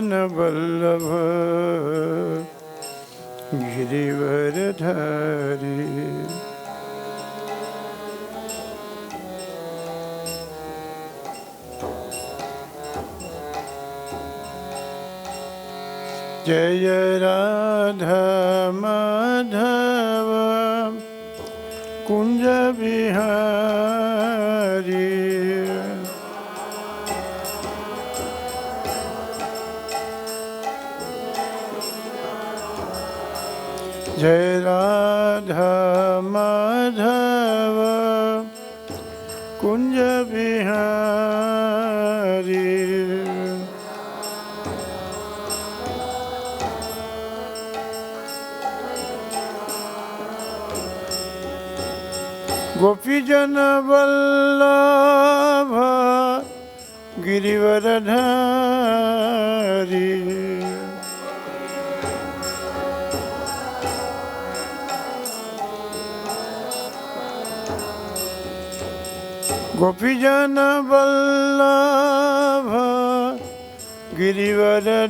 जन वल्लभ गिरिवरधारी। जय राधा माधव कुंज बिहारी। जय राधा माधव कुंज बिहारी। गोपीजन वल्लभ गिरिवरधारी। गोपीजन वल्लभ गिरिवरधारी।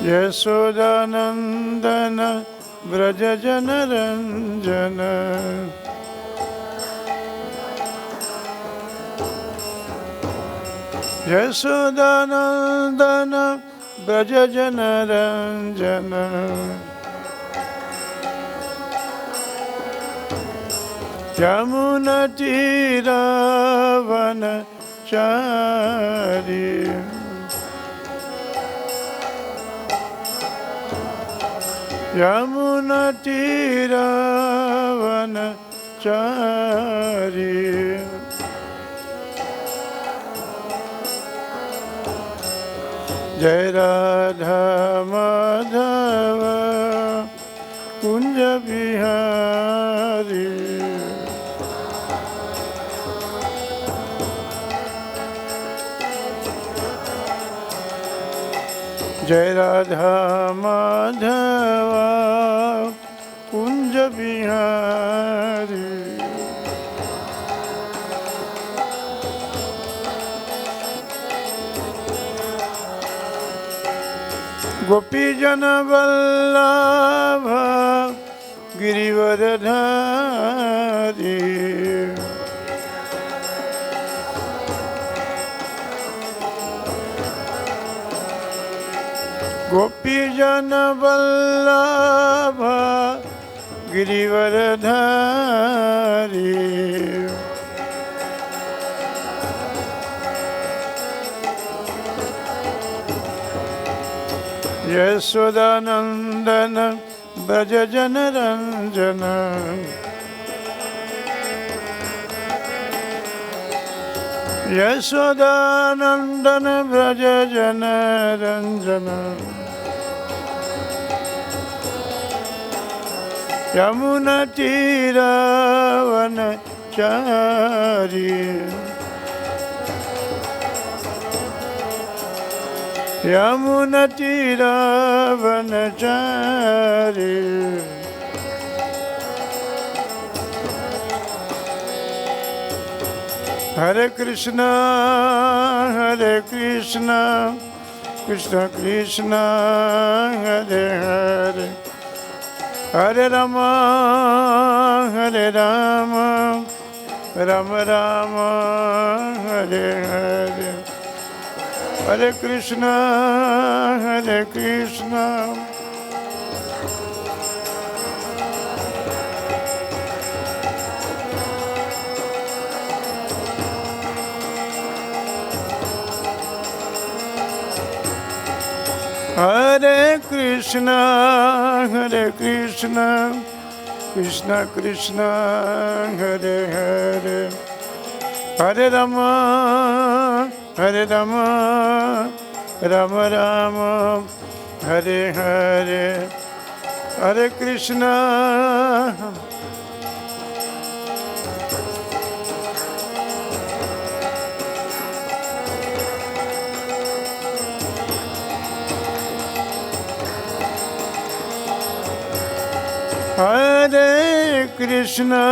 यशोदानंदन व्रज जन रंजन। यशोदानंदन व्रज जन रंजन। यमुना तीरावन चारी। यमुना तीरावन चारी। जय राधा माधव कुंज बिहारी। जय राधा माधव कुंज बिहारी। गोपीजन वल्लभ गिरिवरधारी। गोपीजन वल्लभ गिरिवरधारी। यशोदानंदन व्रज जन रंजन। यशोदानंदन व्रज जन रंजन। यमुना तीरावन चारी। यमुना तीरावन चारी। हरे कृष्ण कृष्ण कृष्ण हरे हरे हरे राम राम राम हरे हरे हरे कृष्ण हरे Krishna Krishna Krishna Hare Hare Hare Ram Ram Ram Hare Hare Hare Krishna Hare Krishna,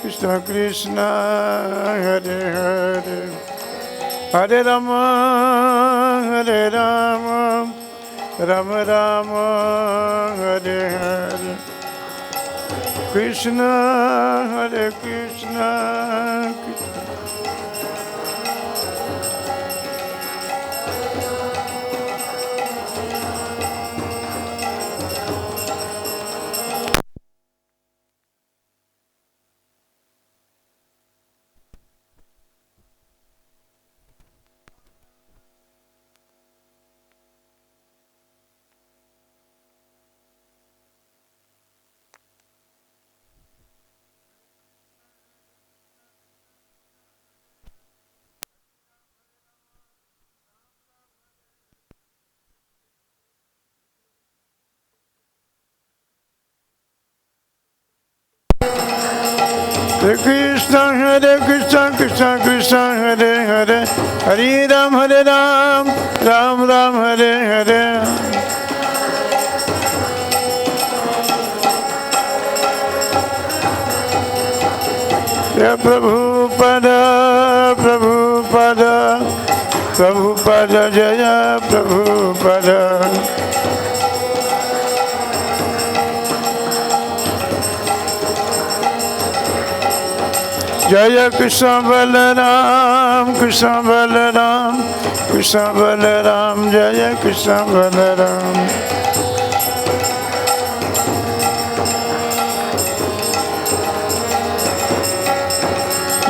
Krishna Krishna, Hare Hare, Hare Rama, Rama Rama, Hare Hare, Krishna, Hare Krishna, Hare Krishna, Krishna Krishna, Hare Hare, Hare Ram, Ram Ram, Hare Hare. Jai Prabhupada, Prabhupada, Prabhupada, Jaya Prabhupada. Jaya Krishna Balaram, Krishna Balaram, Krishna Balaram, Jaya Krishna Balaram.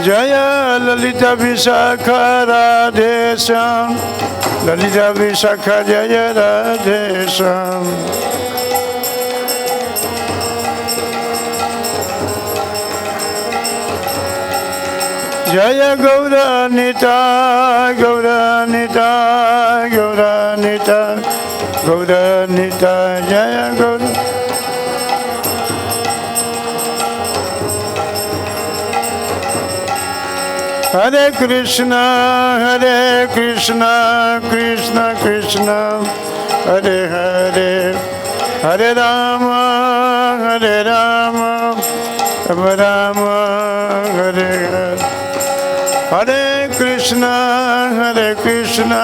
Jaya Lalita Vishakha Radhe Shyam, Lalita Vishakha Jaya Radhe Shyam. Jaya Gaura Nita, Gaura Nita, Gaura Nita, Gaura Nita, Jaya Gaura. Hare Krishna, Krishna Krishna, Hare Hare, Hare Rama, Rama Rama, Hare Hare. Hare Krishna, Krishna.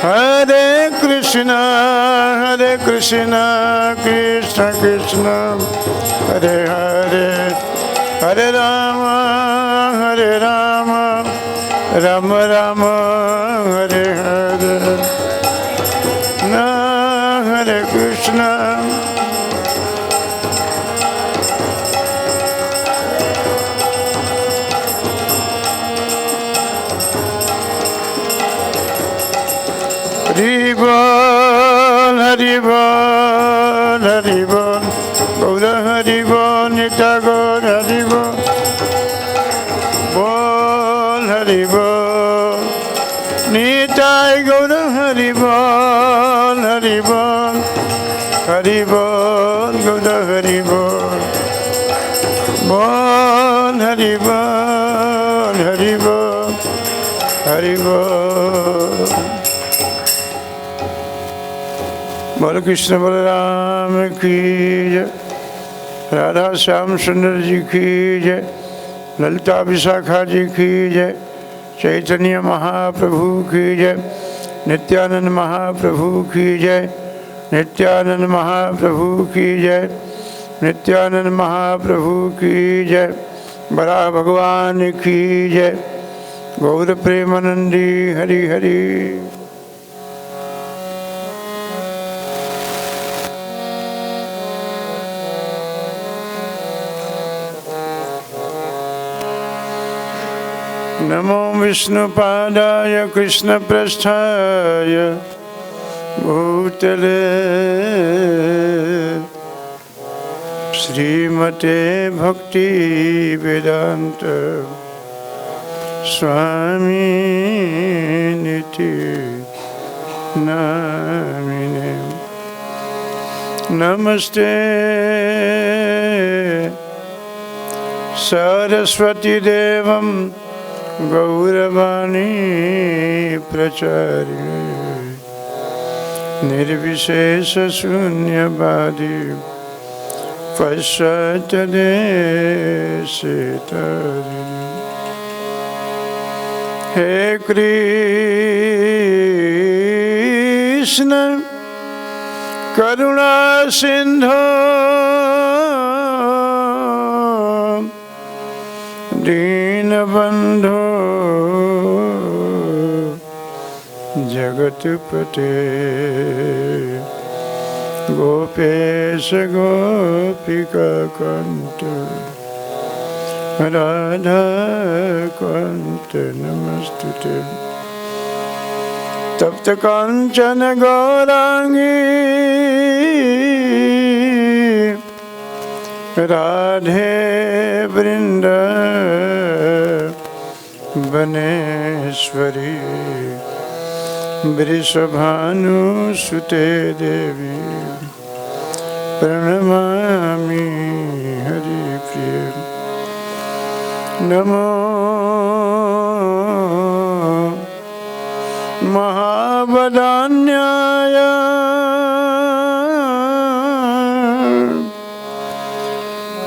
Hare Krishna, Krishna Krishna, Hare Hare, Hare Rama, Rama Rama, Hare Hare. Hare Krishna. Hari Bol, Hari Bol, Hari Bol, Gaura Hari Bol, Nita Gaur Hari Bol, Bol Hari Bol, Nita Gaura Hari Bol, Hari Bol, Hari Bol, Gaura Hari Bol, Bol Hari Bol, Hari Bol, Hari Bol. बोल कृष्ण बलराम की जय, राधा श्याम सुंदर जी की जय, ललिता विशाखा जी की जय, चैतन्य महाप्रभु की जय, नित्यानंद महाप्रभु की जय, नित्यानंद महाप्रभु की जय, नित्यानंद महाप्रभु की जय, बड़ा भगवान की जय, गौर प्रेमानंदी हरि हरि। नमो विष्णुपादाय कृष्णप्रेष्ठाय भूतले श्रीमते भक्ति वेदांत स्वामी निति नामिने। नमस्ते सरस्वती देवं गौरवाणी प्रचारिणे निर्विशेष शून्यवादी पश्चात्यदेशितारिणे। हे कृष्ण करुणा सिंधु दीनबंधो जगतपते गोपेश गोपिका कांत राधा कांत नमस्तुते। तप्त कांचन गौरांगी राधे वृंदावनेश्वरी वृषभानुसुते देवी प्रणमामि हरिप्रिये। नमो महावदान्याय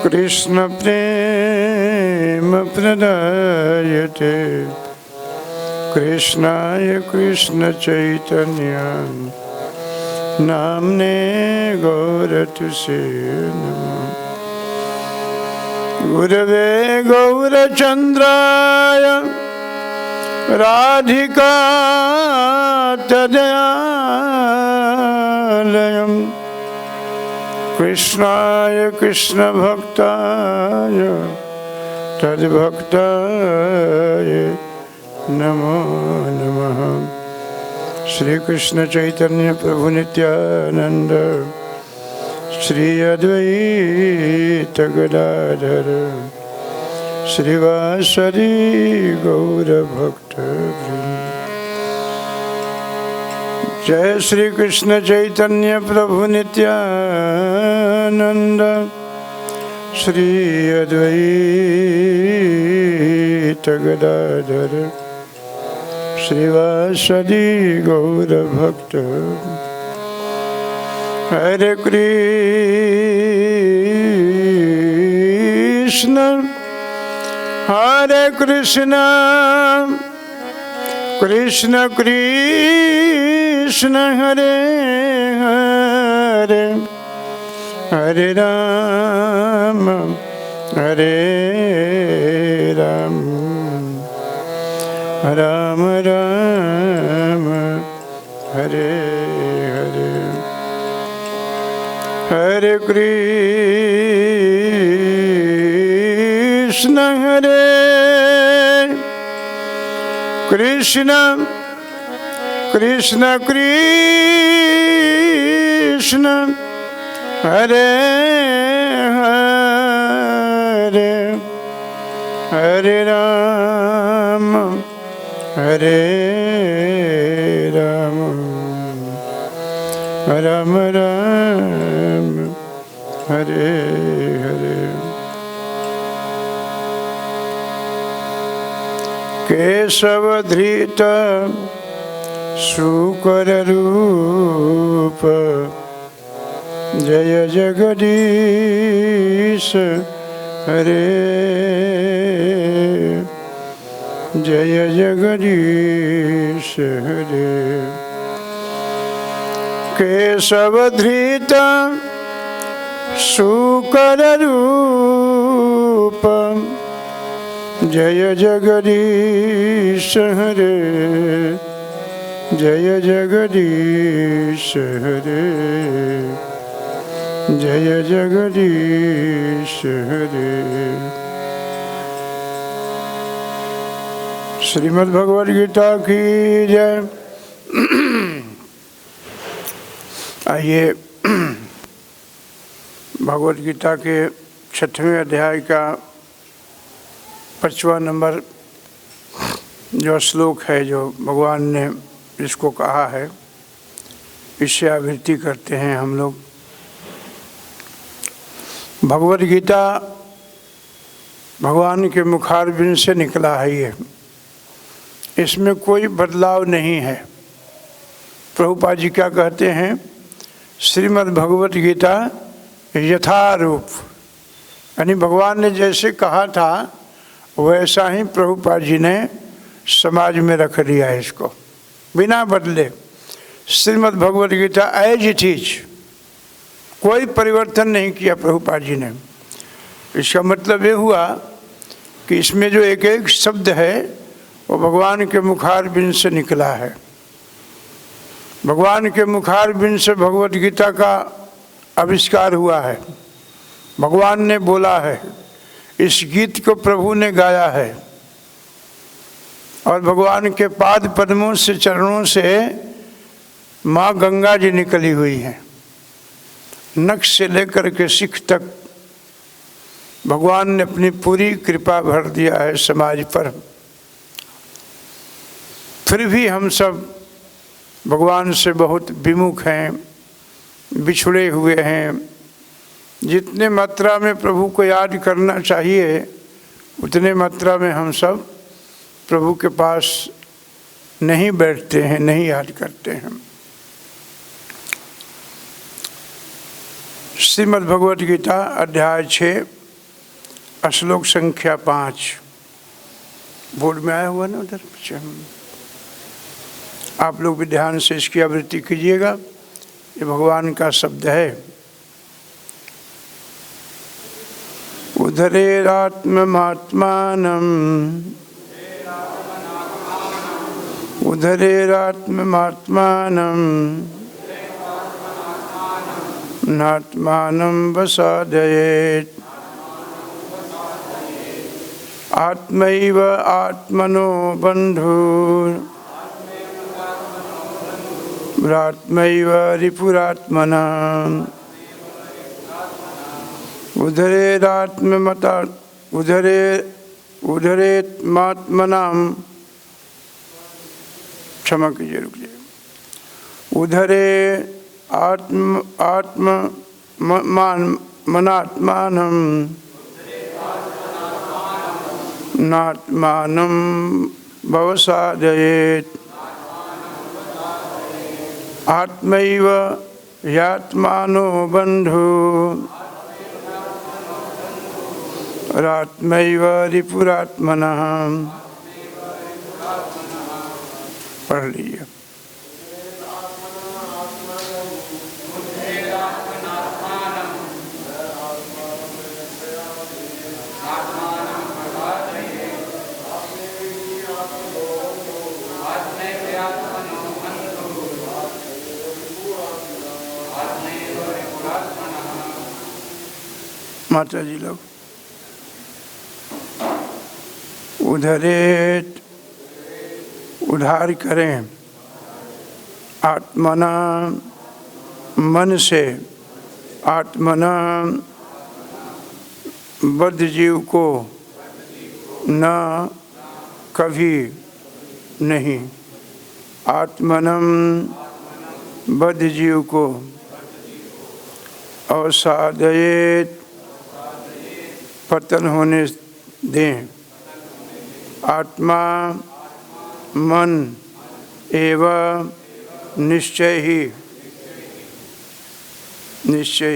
कृष्ण प्रेम प्रदायते कृष्णाय कृष्ण चैतन्य नामने गौरतुसे नमः। गुरवे गौरचंद्राय राधिका तदयालयम् कृष्णाय कृष्ण भक्ताय तद्भक्ताय नमो नमः। श्री कृष्ण चैतन्य प्रभु नित्यानंद श्री अद्वैत गदाधर श्रीवासदि गौर भक्त वृंद। जय श्री कृष्ण चैतन्य प्रभु नित्यानंद श्री अद्वैत गदाधर श्रीवासदि गौर भक्त। हरे कृष्ण हरे कृष्ण कृष्ण कृष्ण हरे हरे हरे राम हरे राम राम राम हरे हरे। हरे कृष्ण हरे कृष्ण कृष्ण कृष्ण हरे हरे हरे राम हरे राम राम राम हरे हरे। केशवधृत शुकर रूप जय जगदीश हरे जय जगदीश हरे। केशवधृत शुकर रूप जय जगदीश हरे जय जगदीश हरे जय जगदीश हरे। श्रीमद् भगवद गीता की जय। आइए भगवद गीता के 6वें अध्याय का 5वां नंबर जो श्लोक है, जो भगवान ने इसको कहा है, इससे आवृत्ति करते हैं हम लोग। भगवद गीता भगवान के मुखारबिंद से निकला है ये, इसमें कोई बदलाव नहीं है। प्रभुपाद जी क्या कहते हैं, श्रीमद् भगवत गीता यथारूप, यानी भगवान ने जैसे कहा था वैसा ही प्रभुपाद जी ने समाज में रख दिया है इसको, बिना बदले। Shrimad Bhagavad Gita as it is, कोई परिवर्तन नहीं किया प्रभुपाद जी ने। इसका मतलब ये हुआ कि इसमें जो एक एक शब्द है वो भगवान के मुखारबिंद से निकला है। भगवान के मुखारबिंद से भगवत गीता का आविष्कार हुआ है, भगवान ने बोला है, इस गीत को प्रभु ने गाया है और भगवान के पाद पद्मों से, चरणों से माँ गंगा जी निकली हुई हैं। नख से लेकर के सिख तक भगवान ने अपनी पूरी कृपा भर दिया है समाज पर। फिर भी हम सब भगवान से बहुत विमुख हैं, बिछड़े हुए हैं। जितने मात्रा में प्रभु को याद करना चाहिए उतने मात्रा में हम सब प्रभु के पास नहीं बैठते हैं, नहीं याद करते हैं। श्रीमद् भगवत गीता अध्याय 6 श्लोक संख्या 5 बोर्ड में आया हुआ ना उधर पीछे, आप लोग भी ध्यान से इसकी आवृत्ति कीजिएगा। ये भगवान का शब्द है। उधरेरात्ममात्मानम् उधरेरात्ममात्मानम् नात्मानं वसादयेत् आत्मैव आत्मनो बन्धुरात्मैव रिपुरात्मना उधरेत्मात्मनां, क्षमा कीजिए, रुक जाइए, उधरे मनात्मानं नात्मानं भवसादयेत् आत्मैव यात्मानो बन्धुरात्मैव रिपुरात्मनः। पढ़ लीजिए। माता जी लोग उधरेत, उधार करें, आत्मना मन से, आत्मना बद्ध जीव को, न कभी नहीं, आत्मनम बद्ध जीव को अवसादयेत, पतन होने दें, आत्मा मन एवं निश्चय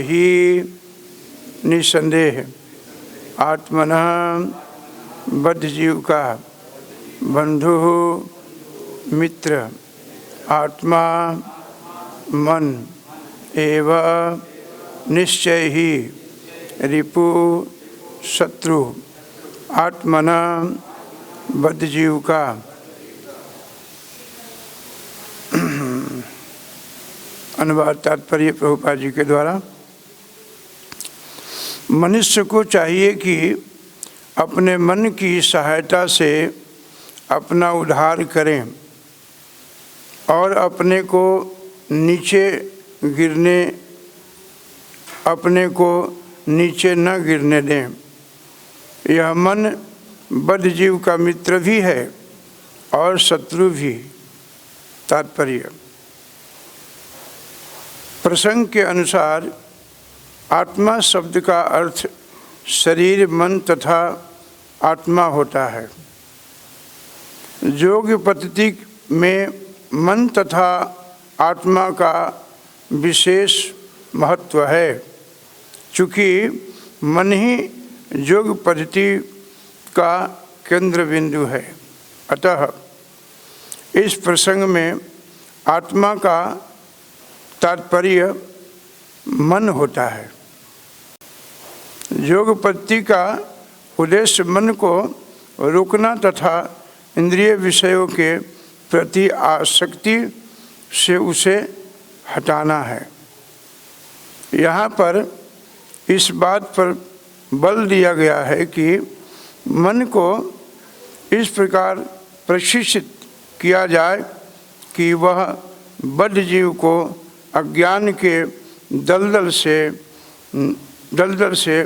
ही निसंदेह आत्मना बद्ध जीव का बंधु मित्र, आत्मा मन एवं निश्चय ही रिपु शत्रु, आत्मना बद्ध जीव का अनुवाद तात्पर्य प्रभुपाद जी के द्वारा। मनुष्य को चाहिए कि अपने मन की सहायता से अपना उद्धार करें और अपने को नीचे न गिरने दें। यह मन बद्ध जीव का मित्र भी है और शत्रु भी। तात्पर्य, प्रसंग के अनुसार आत्मा शब्द का अर्थ शरीर, मन तथा आत्मा होता है। योग पद्धति में मन तथा आत्मा का विशेष महत्व है, चूँकि मन ही योग पद्धति का केंद्र बिंदु है। अतः इस प्रसंग में आत्मा का तात्पर्य मन होता है। योग पद्धति का उद्देश्य मन को रोकना तथा इंद्रिय विषयों के प्रति आसक्ति से उसे हटाना है। यहाँ पर इस बात पर बल दिया गया है कि मन को इस प्रकार प्रशिक्षित किया जाए कि वह बद्ध जीव को अज्ञान के दलदल से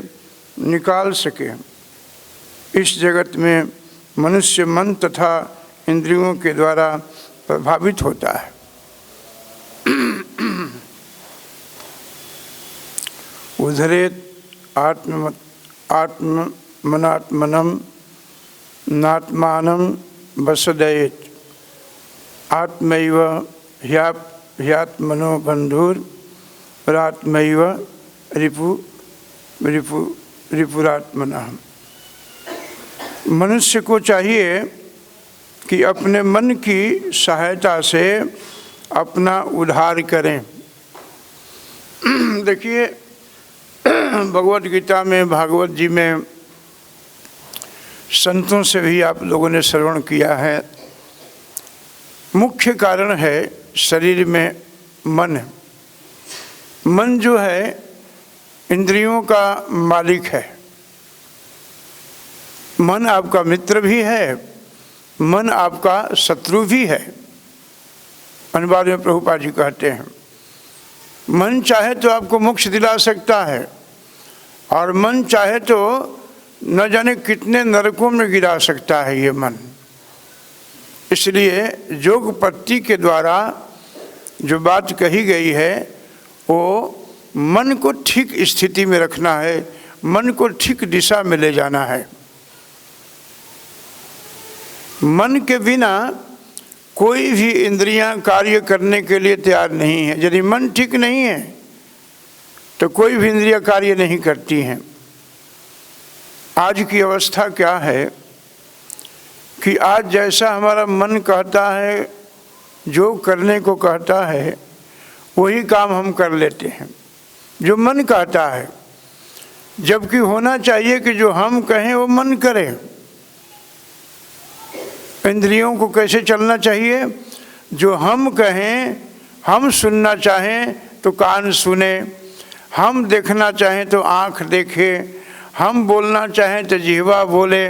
निकाल सके। इस जगत में मनुष्य मन तथा इंद्रियों के द्वारा प्रभावित होता है। उद्धरेत आत्मनात्मनम नात्मानं वसदयेत आत्मैव ह्यात्मनो बंधुरात्मैव रिपुरात्मनः। मनुष्य को चाहिए कि अपने मन की सहायता से अपना उद्धार करें। देखिए, भगवत गीता में, भागवत जी में, संतों से भी आप लोगों ने श्रवण किया है, मुख्य कारण है शरीर में मन। मन जो है इंद्रियों का मालिक है। मन आपका मित्र भी है, मन आपका शत्रु भी है। अनुवाद में प्रभुपाद जी कहते हैं, मन चाहे तो आपको मोक्ष दिला सकता है और मन चाहे तो न जाने कितने नरकों में गिरा सकता है ये मन। इसलिए योग पद्धति के द्वारा जो बात कही गई है वो मन को ठीक स्थिति में रखना है, मन को ठीक दिशा में ले जाना है। मन के बिना कोई भी इंद्रियां कार्य करने के लिए तैयार नहीं है। यदि मन ठीक नहीं है तो कोई भी इंद्रियां कार्य नहीं करती हैं। आज की अवस्था क्या है कि आज जैसा हमारा मन कहता है, जो करने को कहता है वही काम हम कर लेते हैं, जो मन कहता है। जबकि होना चाहिए कि जो हम कहें वो मन करे। इंद्रियों को कैसे चलना चाहिए? जो हम कहें, हम सुनना चाहें तो कान सुने, हम देखना चाहें तो आँख देखे, हम बोलना चाहें तो जिह्वा बोले।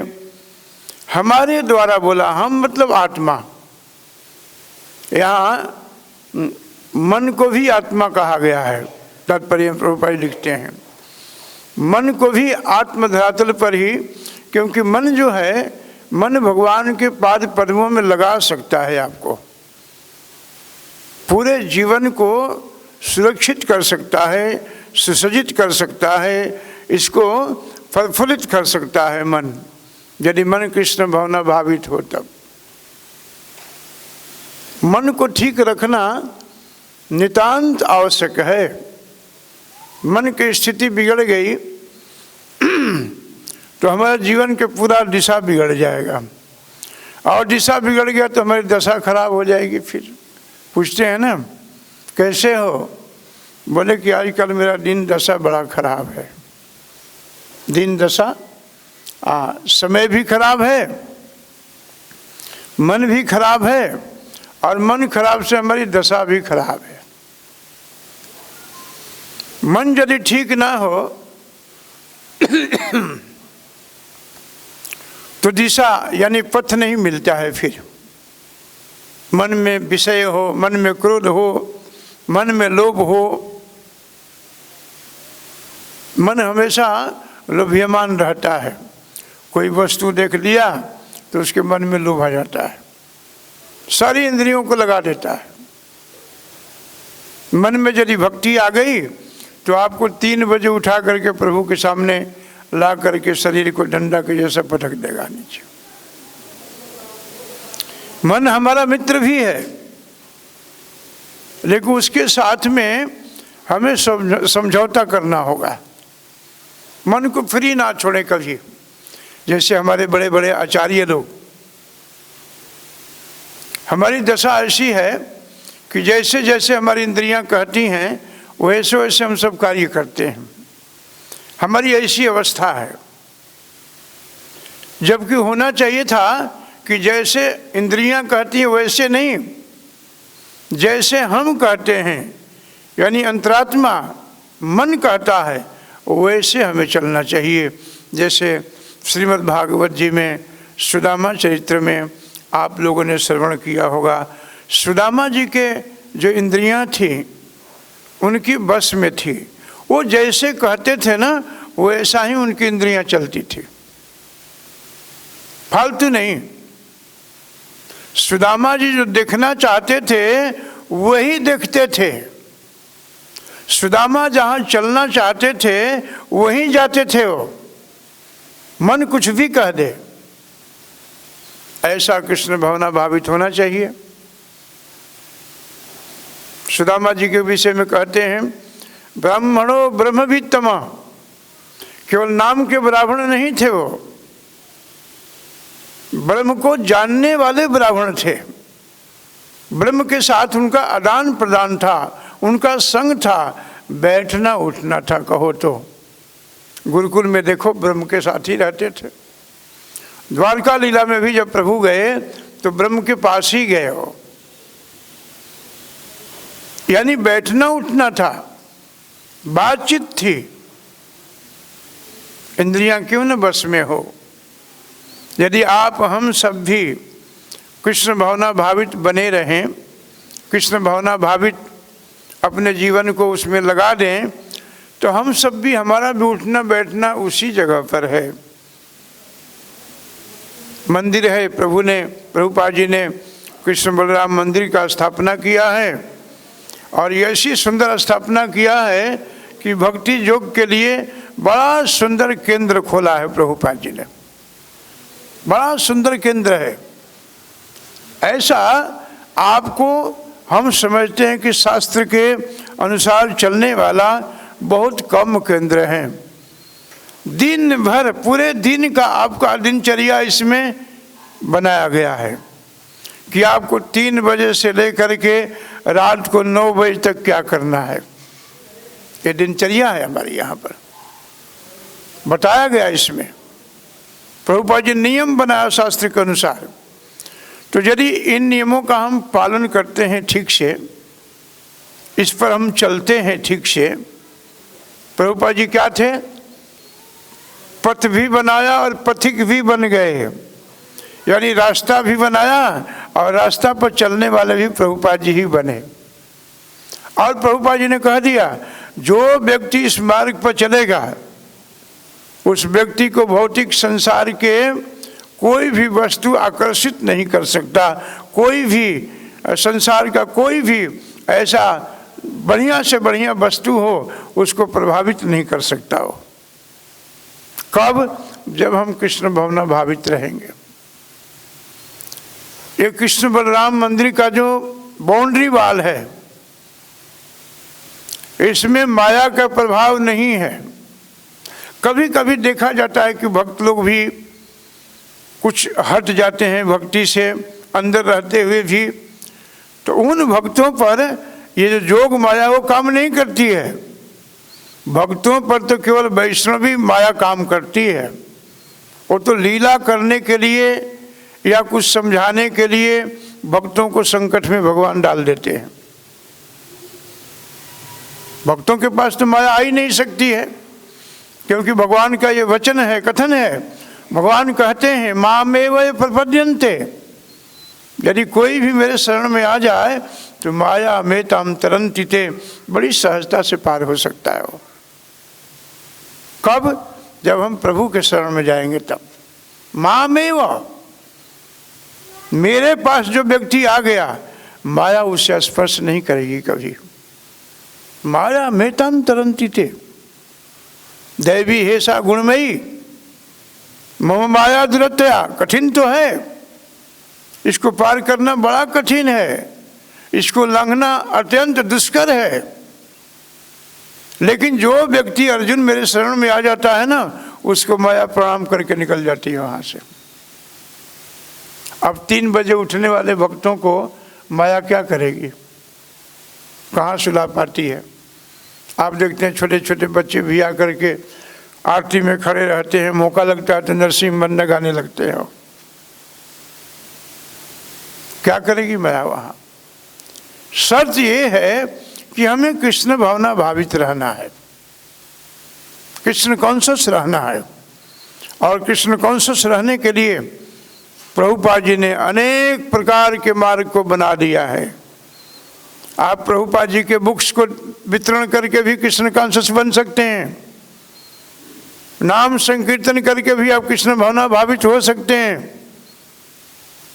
हमारे द्वारा बोला, हम मतलब आत्मा। यहाँ मन को भी आत्मा कहा गया है। तात्पर्य में प्रभुपाद लिखते हैं, मन को भी आत्म धरातल पर ही, क्योंकि मन जो है, मन भगवान के पाद पद्मों में लगा सकता है आपको, पूरे जीवन को सुरक्षित कर सकता है, सुसज्जित कर सकता है, इसको प्रफुल्लित कर सकता है मन, यदि मन कृष्ण भावना भावित हो तब। मन को ठीक रखना नितांत आवश्यक है। मन की स्थिति बिगड़ गई तो हमारे जीवन के पूरा दिशा बिगड़ जाएगा, और दिशा बिगड़ गया तो हमारी दशा खराब हो जाएगी। फिर पूछते हैं ना, कैसे हो? बोले कि आजकल मेरा दिन दशा बड़ा खराब है। दिन दशा, समय भी खराब है, मन भी खराब है, और मन खराब से हमारी दशा भी खराब है। मन यदि ठीक ना हो तो दिशा यानी पथ नहीं मिलता है। फिर मन में विषय हो, मन में क्रोध हो, मन में लोभ हो, मन हमेशा लोभ्यमान रहता है। कोई वस्तु देख लिया तो उसके मन में लोभ आ जाता है, सारी इंद्रियों को लगा देता है। मन में यदि भक्ति आ गई तो आपको 3 बजे उठा करके प्रभु के सामने ला करके शरीर को डंडा के जैसा पटक देगा नीचे। मन हमारा मित्र भी है, लेकिन उसके साथ में हमें समझौता करना होगा। मन को फ्री ना छोड़े कभी। जैसे हमारे बड़े बड़े आचार्य लोग, हमारी दशा ऐसी है कि जैसे जैसे हमारी इंद्रियां कहती हैं वैसे वैसे हम सब कार्य करते हैं। हमारी ऐसी अवस्था है, जबकि होना चाहिए था कि जैसे इंद्रियां कहती हैं वैसे नहीं, जैसे हम कहते हैं, यानी अंतरात्मा मन कहता है वैसे हमें चलना चाहिए। जैसे श्रीमद् भागवत जी में सुदामा चरित्र में आप लोगों ने श्रवण किया होगा। सुदामा जी के जो इंद्रियां थी उनकी बस में थी, वो जैसे कहते थे ना वैसा ही उनकी इंद्रियां चलती थी, फालतू नहीं। सुदामा जी जो देखना चाहते थे वही देखते थे, सुदामा जहाँ चलना चाहते थे वहीं जाते थे। वो मन कुछ भी कह दे, ऐसा कृष्ण भावना भावित होना चाहिए। सुदामा जी के विषय में कहते हैं, ब्राह्मणों ब्रह्मवित्तमा, केवल नाम के ब्राह्मण नहीं थे, वो ब्रह्म को जानने वाले ब्राह्मण थे। ब्रह्म के साथ उनका आदान प्रदान था, उनका संग था, बैठना उठना था। कहो तो गुरुकुल में देखो ब्रह्म के साथ ही रहते थे। द्वारका लीला में भी जब प्रभु गए तो ब्रह्म के पास ही गए हो, यानी बैठना उठना था, बातचीत थी। इंद्रियां क्यों न बस में हो। यदि आप हम सब भी कृष्ण भावना भावित बने रहें, कृष्ण भावना भावित अपने जीवन को उसमें लगा दें, तो हम सब भी, हमारा भी उठना बैठना उसी जगह पर है। मंदिर है, प्रभुपाद जी ने कृष्ण बलराम मंदिर का स्थापना किया है, और ऐसी सुंदर स्थापना किया है कि भक्ति योग के लिए बड़ा सुंदर केंद्र खोला है प्रभुपाद जी ने, बड़ा सुंदर केंद्र है। ऐसा आपको हम समझते हैं कि शास्त्र के अनुसार चलने वाला बहुत कम केंद्र हैं। दिन भर, पूरे दिन का आपका दिनचर्या इसमें बनाया गया है कि आपको 3 बजे से लेकर के रात को 9 बजे तक क्या करना है। ये दिनचर्या है हमारी, यहाँ पर बताया गया। इसमें प्रभुपाद जी नियम बनाया शास्त्र के अनुसार। तो यदि इन नियमों का हम पालन करते हैं ठीक से, इस पर हम चलते हैं ठीक से। प्रभुपाद जी क्या थे? पथ भी बनाया और पथिक भी बन गए, यानी रास्ता भी बनाया और रास्ता पर चलने वाले भी प्रभुपाद जी ही बने। और प्रभुपाद जी ने कह दिया, जो व्यक्ति इस मार्ग पर चलेगा उस व्यक्ति को भौतिक संसार के कोई भी वस्तु आकर्षित नहीं कर सकता। कोई भी संसार का कोई भी ऐसा बढ़िया से बढ़िया वस्तु हो उसको प्रभावित नहीं कर सकता हो। कब? जब हम कृष्ण भावना भावित रहेंगे। ये कृष्ण बलराम मंदिर का जो बाउंड्री वॉल है, इसमें माया का प्रभाव नहीं है। कभी कभी देखा जाता है कि भक्त लोग भी कुछ हट जाते हैं भक्ति से, अंदर रहते हुए भी, तो उन भक्तों पर ये जो जोग माया वो काम नहीं करती है। भक्तों पर तो केवल वैष्णवी माया काम करती है। वो तो लीला करने के लिए या कुछ समझाने के लिए भक्तों को संकट में भगवान डाल देते हैं। भक्तों के पास तो माया आ ही नहीं सकती है, क्योंकि भगवान का ये वचन है, कथन है। भगवान कहते हैं, मामेव प्रपद्यन्ते, यदि कोई भी मेरे शरण में आ जाए तो माया में ताम तरन्ति ते, बड़ी सहजता से पार हो सकता है वो। कब? जब हम प्रभु के शरण में जाएंगे तब। मामेव, मेरे पास जो व्यक्ति आ गया माया उसे स्पर्श नहीं करेगी कभी। माया में ताम तरन्ति ते, दैवी है सा गुणमयी मम माया दुरत्या। कठिन तो है, इसको पार करना बड़ा कठिन है, इसको लांघना अत्यंत दुष्कर है। लेकिन जो व्यक्ति अर्जुन मेरे शरण में आ जाता है ना, उसको माया प्रणाम करके निकल जाती है वहां से। अब 3 बजे उठने वाले भक्तों को माया क्या करेगी, कहाँ सुला पाती है। आप देखते हैं छोटे छोटे बच्चे भी आकर के आरती में खड़े रहते हैं, मौका लगता है तो नरसिंह वंदना गाने लगते हैं। क्या करेगी माया वहाँ। शर्त ये है कि हमें कृष्ण भावना भावित रहना है, कृष्ण कॉन्शियस रहना है। और कृष्ण कॉन्शियस रहने के लिए प्रभुपाद जी ने अनेक प्रकार के मार्ग को बना दिया है। आप प्रभुपाद जी के बुक्स को वितरण करके भी कृष्ण कॉन्शियस बन सकते हैं, नाम संकीर्तन करके भी आप कृष्ण भावना भावित हो सकते हैं,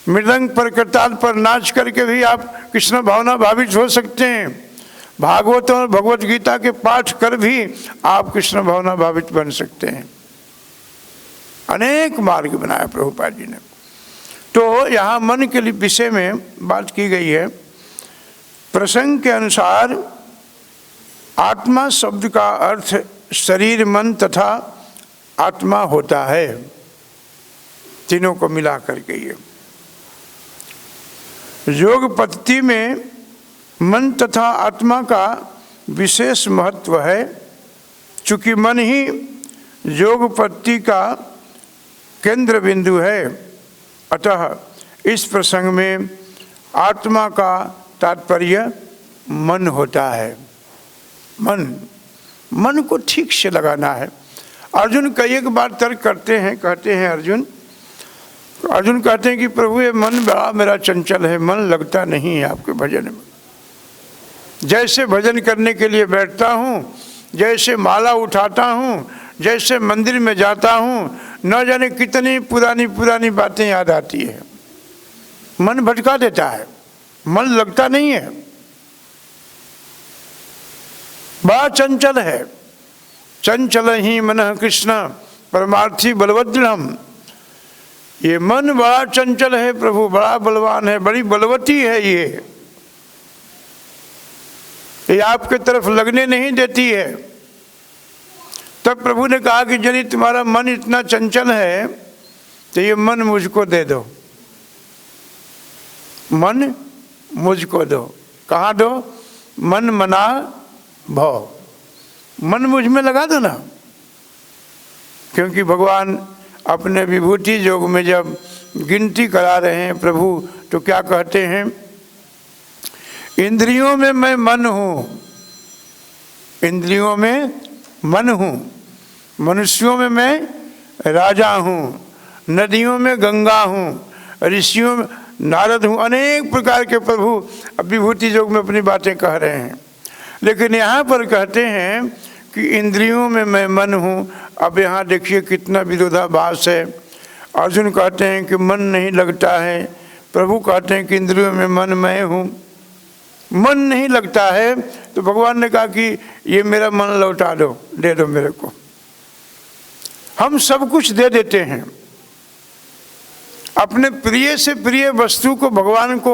मृदंग पर करताल पर नाच करके भी आप कृष्ण भावना भावित हो सकते हैं, भागवत और भगवत गीता के पाठ कर भी आप कृष्ण भावना भावित बन सकते हैं। अनेक मार्ग बनाया प्रभुपाद जी ने। तो यहाँ मन के विषय में बात की गई है। प्रसंग के अनुसार आत्मा शब्द का अर्थ शरीर, मन तथा आत्मा होता है, तीनों को मिला करके। ये योग पद्धति में मन तथा आत्मा का विशेष महत्व है। चूंकि मन ही योग पद्धति का केंद्र बिंदु है, अतः इस प्रसंग में आत्मा का तात्पर्य मन होता है। मन को ठीक से लगाना है। अर्जुन कई एक बार तर्क करते हैं, कहते हैं अर्जुन कहते हैं कि प्रभु ये मन बड़ा मेरा चंचल है, मन लगता नहीं है आपके भजन में। जैसे भजन करने के लिए बैठता हूँ, जैसे माला उठाता हूँ, जैसे मंदिर में जाता हूँ, न जाने कितनी पुरानी पुरानी बातें याद आती है। मन भटका देता है, मन लगता नहीं है, बड़ा चंचल है। चंचल ही मन कृष्ण परमार्थी बलवदृढ़। ये मन बड़ा चंचल है प्रभु, बड़ा बलवान है, बड़ी बलवती है। ये आपके तरफ लगने नहीं देती है। तब प्रभु ने कहा कि यदि तुम्हारा मन इतना चंचल है तो ये मन मुझको दे दो, मन मुझको दो। कहाँ दो? मन मना भव, मन मुझ में लगा दो ना। क्योंकि भगवान अपने विभूति योग में जब गिनती करा रहे हैं प्रभु, तो क्या कहते हैं? इंद्रियों में मैं मन हूँ, इंद्रियों में मन हूँ, मनुष्यों में मैं राजा हूँ, नदियों में गंगा हूँ, ऋषियों में नारद हूँ। अनेक प्रकार के प्रभु विभूति योग में अपनी बातें कह रहे हैं। लेकिन यहाँ पर कहते हैं कि इंद्रियों में मैं मन हूँ। अब यहाँ देखिए कितना विरोधाभास है। अर्जुन कहते हैं कि मन नहीं लगता है, प्रभु कहते हैं कि इंद्रियों में मन मैं हूँ। मन नहीं लगता है तो भगवान ने कहा कि ये मेरा मन लौटा दो, दे दो मेरे को। हम सब कुछ दे देते हैं, अपने प्रिय से प्रिय वस्तु को भगवान को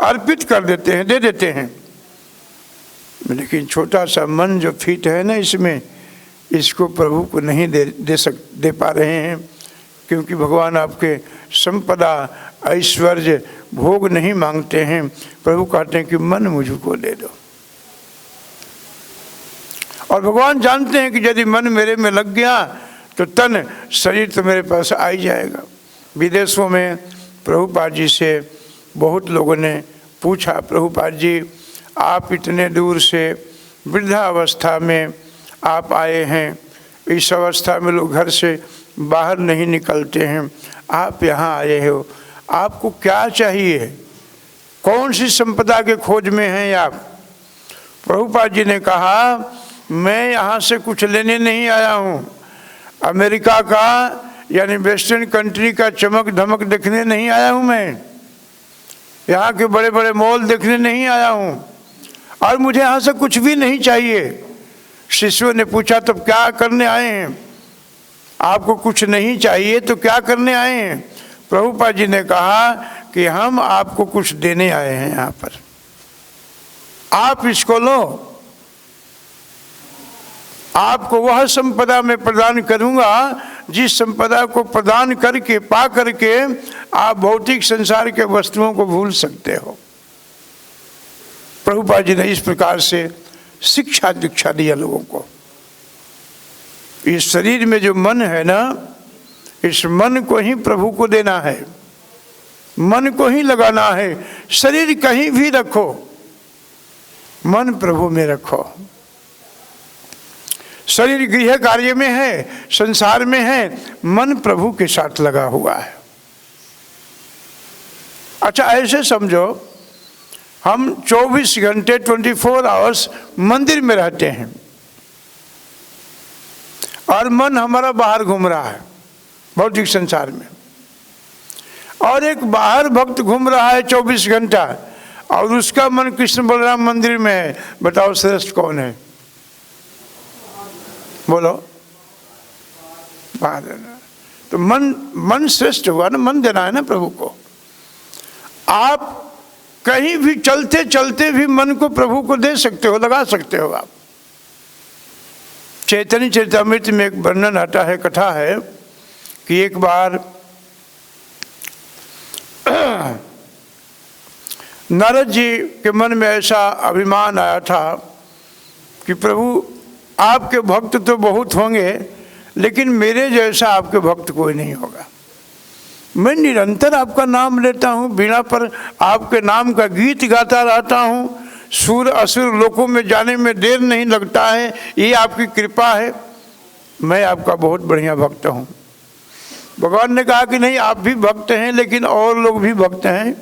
अर्पित कर देते हैं, दे देते हैं। लेकिन छोटा सा मन जो फिट है ना, इसमें इसको प्रभु को नहीं दे पा रहे हैं। क्योंकि भगवान आपके संपदा ऐश्वर्य भोग नहीं मांगते हैं। प्रभु कहते हैं कि मन मुझको दे दो। और भगवान जानते हैं कि यदि मन मेरे में लग गया तो तन शरीर तो मेरे पास आ ही जाएगा। विदेशों में प्रभुपाद जी से बहुत लोगों ने पूछा, प्रभुपाद जी आप इतने दूर से वृद्धावस्था में आप आए हैं, इस अवस्था में लोग घर से बाहर नहीं निकलते हैं, आप यहाँ आए हो, आपको क्या चाहिए? कौन सी संपदा के खोज में हैं आप? प्रभुपाद जी ने कहा मैं यहाँ से कुछ लेने नहीं आया हूँ, अमेरिका का यानी वेस्टर्न कंट्री का चमक धमक देखने नहीं आया हूँ, मैं यहाँ के बड़े बड़े मॉल देखने नहीं आया हूँ, और मुझे यहाँ से कुछ भी नहीं चाहिए। शिष्यों ने पूछा तब क्या करने आए हैं? आपको कुछ नहीं चाहिए तो क्या करने आए हैं? प्रभुपाद जी ने कहा कि हम आपको कुछ देने आए हैं, यहाँ पर आप इसको लो, आपको वह संपदा मैं प्रदान करूंगा जिस संपदा को प्रदान करके पा करके आप भौतिक संसार के वस्तुओं को भूल सकते हो। प्रभुपाद जी ने इस प्रकार से शिक्षा दीक्षा दिया लोगों को। इस शरीर में जो मन है ना, इस मन को ही प्रभु को देना है, मन को ही लगाना है। शरीर कहीं भी रखो, मन प्रभु में रखो। शरीर गृह कार्य में है, संसार में है, मन प्रभु के साथ लगा हुआ है। अच्छा, ऐसे समझो हम 24 घंटे 24 आवर्स मंदिर में रहते हैं और मन हमारा बाहर घूम रहा है भौतिक संसार में, और एक बाहर भक्त घूम रहा है 24 घंटा और उसका मन कृष्ण बलराम मंदिर में है। बताओ श्रेष्ठ कौन है? बोलो। बाहर रहना तो मन श्रेष्ठ हुआ ना, मन देना है ना प्रभु को। आप कहीं भी चलते चलते भी मन को प्रभु को दे सकते हो, लगा सकते हो आप। चैतन्य चरितामृत में एक वर्णन आता है, कथा है कि एक बार नारद जी के मन में ऐसा अभिमान आया था कि प्रभु आपके भक्त तो बहुत होंगे लेकिन मेरे जैसा आपके भक्त कोई नहीं होगा। मैं निरंतर आपका नाम लेता हूँ, वीणा पर आपके नाम का गीत गाता रहता हूँ, सूर असुर लोकों में जाने में देर नहीं लगता है, ये आपकी कृपा है, मैं आपका बहुत बढ़िया भक्त हूँ। भगवान ने कहा कि नहीं, आप भी भक्त हैं लेकिन और लोग भी भक्त हैं,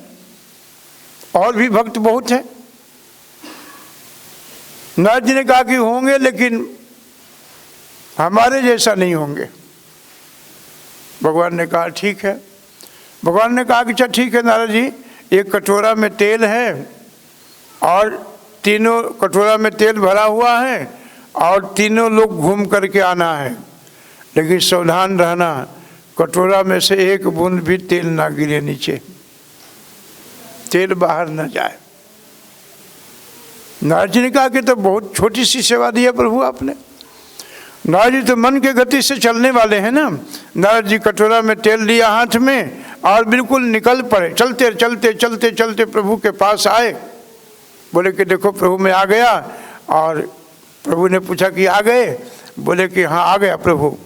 और भी भक्त बहुत हैं। नारद जी ने कहा कि होंगे लेकिन हमारे जैसा नहीं होंगे। भगवान ने कहा ठीक है। भगवान ने कहा कि अच्छा ठीक है नारद जी, एक कटोरा में तेल है और तीनों कटोरा में तेल भरा हुआ है और तीनों लोग घूम करके आना है, लेकिन सावधान रहना कटोरा में से एक बूंद भी तेल ना गिरे नीचे, तेल बाहर न जाए। नारद जी ने कहा कि तो बहुत छोटी सी सेवा दी है प्रभु आपने। नारद जी तो मन के गति से चलने वाले हैं ना। नारद जी कटोरा में तेल लिया हाथ में और बिल्कुल निकल पड़े, चलते चलते चलते चलते प्रभु के पास आए। बोले कि देखो प्रभु मैं आ गया। और प्रभु ने पूछा कि आ गए? बोले कि हाँ आ गया प्रभु।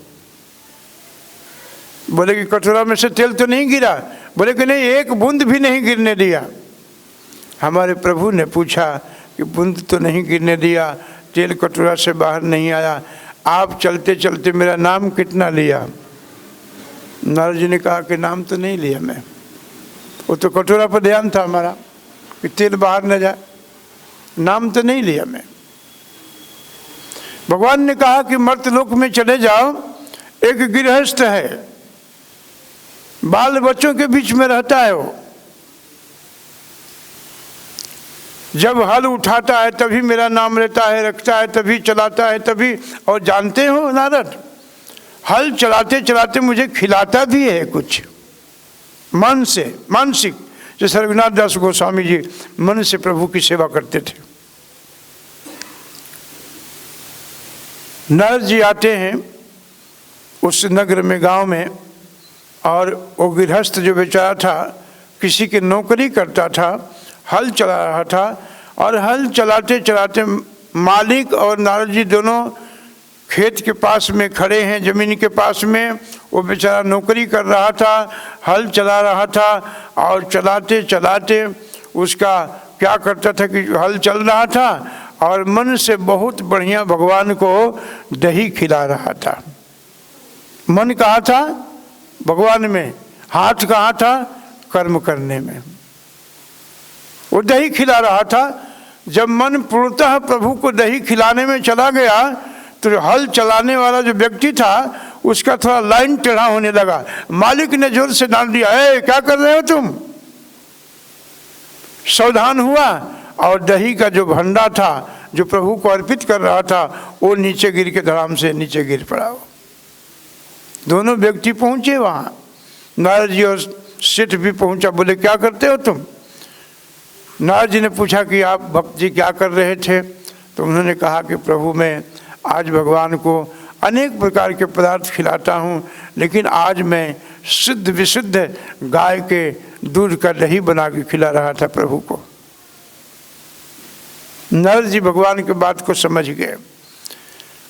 बोले कि कटोरा में से तेल तो नहीं गिरा? बोले कि नहीं, एक बूंद भी नहीं गिरने दिया। हमारे प्रभु ने पूछा कि बूंद तो नहीं गिरने दिया, तेल कटोरा से बाहर नहीं आया, आप चलते चलते मेरा नाम कितना लिया? नारद जी ने कहा कि नाम तो नहीं लिया मैं, वो तो कटोरा पर ध्यान था हमारा कि तेल बाहर न जाए, नाम तो नहीं लिया मैं। भगवान ने कहा कि मर्तलोक में चले जाओ, एक गृहस्थ है, बाल बच्चों के बीच में रहता है, वो जब हल उठाता है तभी मेरा नाम लेता है, रखता है तभी, चलाता है तभी। और जानते हो नारद, हल चलाते चलाते मुझे खिलाता भी है कुछ, मन से, मानसिक। जैसे रघुनाथ दास गोस्वामी जी मन से प्रभु की सेवा करते थे। नारद जी आते हैं उस नगर में, गांव में, और वो गृहस्थ जो बेचारा था किसी की नौकरी करता था, हल चला रहा था, और हल चलाते चलाते मालिक और नारद जी दोनों खेत के पास में खड़े हैं, जमीन के पास में। वो बेचारा नौकरी कर रहा था, हल चला रहा था, और चलाते चलाते उसका क्या करता था कि हल चल रहा था और मन से बहुत बढ़िया भगवान को दही खिला रहा था। मन कहाँ था? भगवान में। हाथ कहाँ था? कर्म करने में। वो दही खिला रहा था। जब मन पूर्णतः प्रभु को दही खिलाने में चला गया तो हल चलाने वाला जो व्यक्ति था उसका थोड़ा लाइन टेढ़ा होने लगा। मालिक ने जोर से डांट दिया, ए क्या कर रहे हो तुम? सावधान हुआ और दही का जो भंडा था, जो प्रभु को अर्पित कर रहा था वो नीचे गिर के धड़ाम से नीचे गिर पड़ा। वो दोनों व्यक्ति पहुंचे वहाँ, नारद जी और सेठ भी पहुंचा। बोले क्या करते हो तुम? नारद जी ने पूछा कि आप भक्त जी क्या कर रहे थे? तो उन्होंने कहा कि प्रभु मैं आज भगवान को अनेक प्रकार के पदार्थ खिलाता हूँ, लेकिन आज मैं शुद्ध विशुद्ध गाय के दूध का दही बना के खिला रहा था प्रभु को। नारद जी भगवान की बात को समझ गए।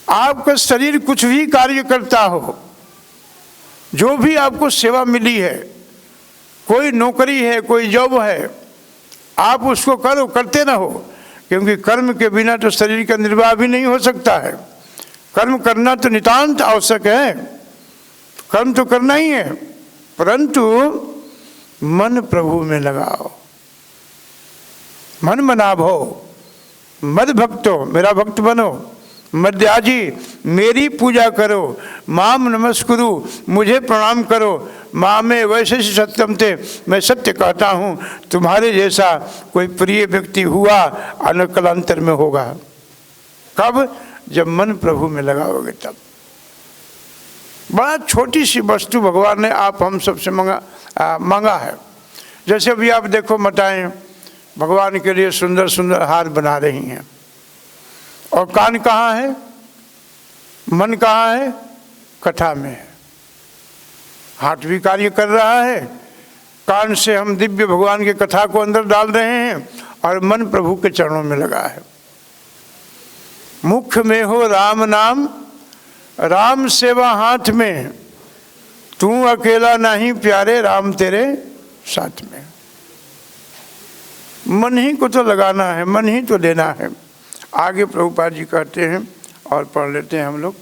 आपका शरीर कुछ भी कार्य करता हो, जो भी आपको सेवा मिली है, कोई नौकरी है, कोई जॉब है, आप उसको करो, करते ना हो, क्योंकि कर्म के बिना तो शरीर का निर्वाह भी नहीं हो सकता है। कर्म करना तो नितांत आवश्यक है, कर्म तो करना ही है, परंतु मन प्रभु में लगाओ, मन मना भो, मद भक्तो, मेरा भक्त बनो, मध्याजी मेरी पूजा करो, माम नमस्कुरु, मुझे प्रणाम करो, माँ में वैसे ही सत्यम थे, मैं सत्य कहता हूँ, तुम्हारे जैसा कोई प्रिय व्यक्ति हुआ अनकलांतर में होगा। कब? जब मन प्रभु में लगाओगे तब। बड़ा छोटी सी वस्तु भगवान ने आप हम सबसे मांगा है। जैसे अभी आप देखो माताएं भगवान के लिए सुंदर सुंदर हार बना रही हैं, और कान कहाँ है? मन कहाँ है? कथा में है। हाथ भी कार्य कर रहा है, कान से हम दिव्य भगवान की कथा को अंदर डाल रहे हैं, और मन प्रभु के चरणों में लगा है। मुख में हो राम नाम, राम सेवा हाथ में, तू अकेला नहीं प्यारे, राम तेरे साथ में। मन ही को तो लगाना है, मन ही तो लेना है। आगे प्रभुपाद जी कहते हैं, और पढ़ लेते हैं हम लोग।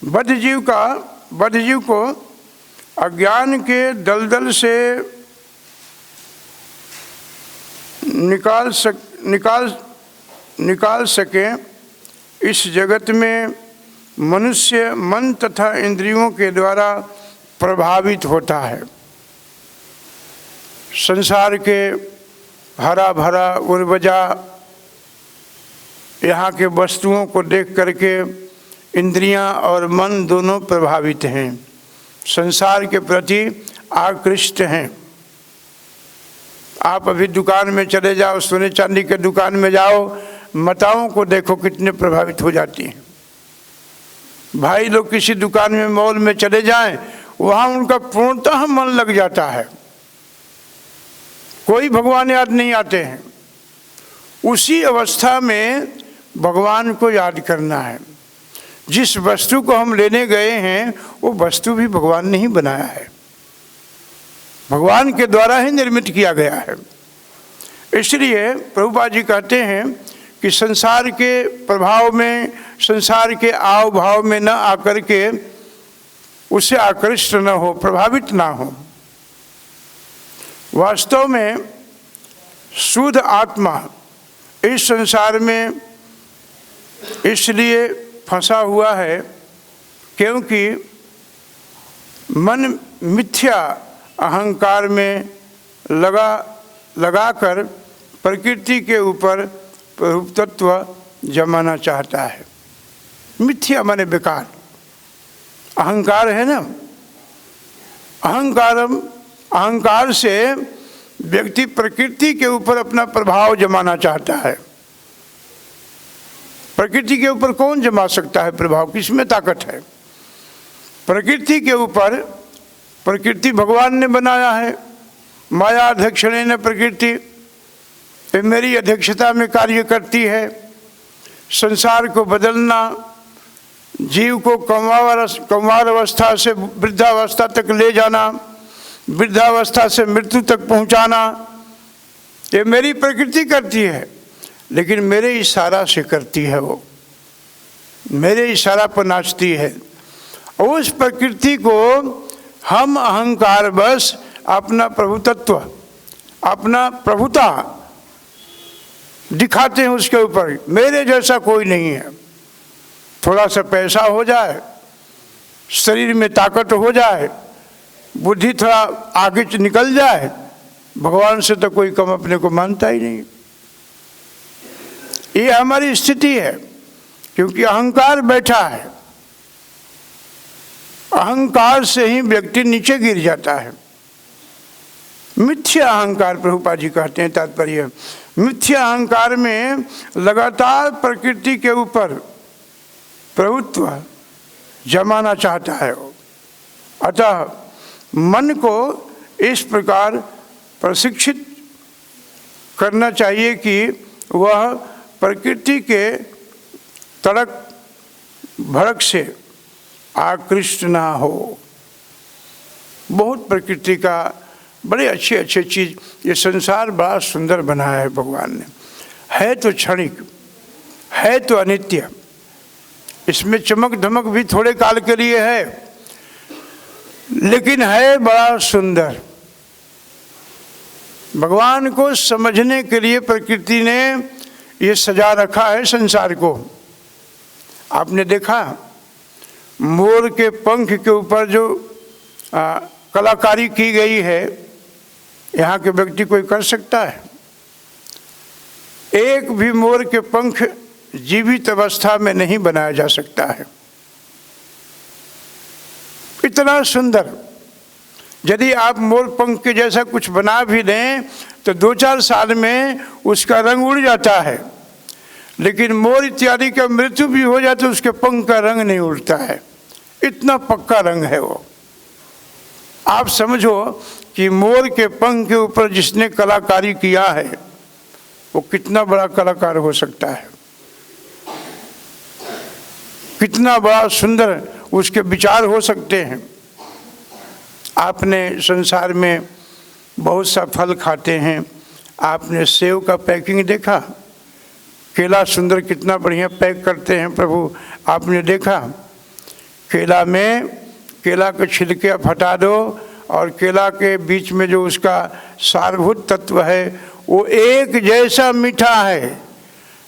बद्ध जीव को अज्ञान के दलदल से निकाल सके इस जगत में मनुष्य मन तथा इंद्रियों के द्वारा प्रभावित होता है। संसार के हरा भरा उर्वजा यहाँ के वस्तुओं को देख करके इंद्रियां और मन दोनों प्रभावित हैं, संसार के प्रति आकृष्ट हैं। आप अभी दुकान में चले जाओ, सोने चांदी के दुकान में जाओ, माताओं को देखो कितने प्रभावित हो जाती हैं। भाई लोग किसी दुकान में मॉल में चले जाएं, वहाँ उनका पूर्णतः मन लग जाता है, कोई भगवान याद नहीं आते हैं। उसी अवस्था में भगवान को याद करना है। जिस वस्तु को हम लेने गए हैं वो वस्तु भी भगवान ने ही बनाया है, भगवान के द्वारा ही निर्मित किया गया है। इसलिए प्रभुपाद जी कहते हैं कि संसार के प्रभाव में, संसार के आव भाव में न आकर के उससे आकृष्ट न हो, प्रभावित ना हो। वास्तव में शुद्ध आत्मा इस संसार में इसलिए फंसा हुआ है क्योंकि मन मिथ्या अहंकार में लगाकर प्रकृति के ऊपर प्रभुत्व जमाना चाहता है। मिथ्या माने बेकार, अहंकार है ना, अहंकार से व्यक्ति प्रकृति के ऊपर अपना प्रभाव जमाना चाहता है। प्रकृति के ऊपर कौन जमा सकता है प्रभाव? किसमें ताकत है? प्रकृति के ऊपर, प्रकृति भगवान ने बनाया है, माया अध्यक्षणे प्रकृति मेरी अध्यक्षता में कार्य करती है। संसार को बदलना, जीव को कौमार अवस्था से वृद्धावस्था तक ले जाना, वृद्धावस्था से मृत्यु तक पहुंचाना, ये मेरी प्रकृति करती है। लेकिन मेरे इशारा से करती है, वो मेरे इशारा पर नाचती है। उस प्रकृति को हम अहंकार बस अपना प्रभुत्व, अपना प्रभुता दिखाते हैं उसके ऊपर। मेरे जैसा कोई नहीं है। थोड़ा सा पैसा हो जाए, शरीर में ताकत हो जाए, बुद्धि थोड़ा आगे निकल जाए, भगवान से तो कोई कम अपने को मानता ही नहीं। ये हमारी स्थिति है, क्योंकि अहंकार बैठा है। अहंकार से ही व्यक्ति नीचे गिर जाता है। मिथ्या अहंकार, प्रभुपाद जी कहते हैं तात्पर्य, मिथ्या अहंकार में लगातार प्रकृति के ऊपर प्रभुत्व जमाना चाहता है वो। अतः मन को इस प्रकार प्रशिक्षित करना चाहिए कि वह प्रकृति के तड़क भड़क से आकृष्ट ना हो। बहुत प्रकृति का बड़े अच्छे अच्छे चीज़, ये संसार बड़ा सुंदर बनाया है भगवान ने। है तो क्षणिक, है तो अनित्य, इसमें चमक धमक भी थोड़े काल के लिए है, लेकिन है बड़ा सुंदर। भगवान को समझने के लिए प्रकृति ने ये सजा रखा है संसार को। आपने देखा मोर के पंख के ऊपर जो कलाकारी की गई है, यहाँ के व्यक्ति कोई कर सकता है? एक भी मोर के पंख जीवित अवस्था में नहीं बनाया जा सकता है। इतना सुंदर, यदि आप मोर पंख के जैसा कुछ बना भी दें तो 2-4 साल में उसका रंग उड़ जाता है, लेकिन मोर इत्यादि का मृत्यु भी हो जाए तो उसके पंख का रंग नहीं उड़ता है। इतना पक्का रंग है वो। आप समझो कि मोर के पंख के ऊपर जिसने कलाकारी किया है वो कितना बड़ा कलाकार हो सकता है, कितना बड़ा सुंदर उसके विचार हो सकते हैं। आपने संसार में बहुत सा फल खाते हैं, आपने सेव का पैकिंग देखा, केला सुंदर कितना बढ़िया पैक करते हैं प्रभु, आपने देखा? केला में केला के छिलके हटा दो और केला के बीच में जो उसका सारभूत तत्व है वो एक जैसा मीठा है,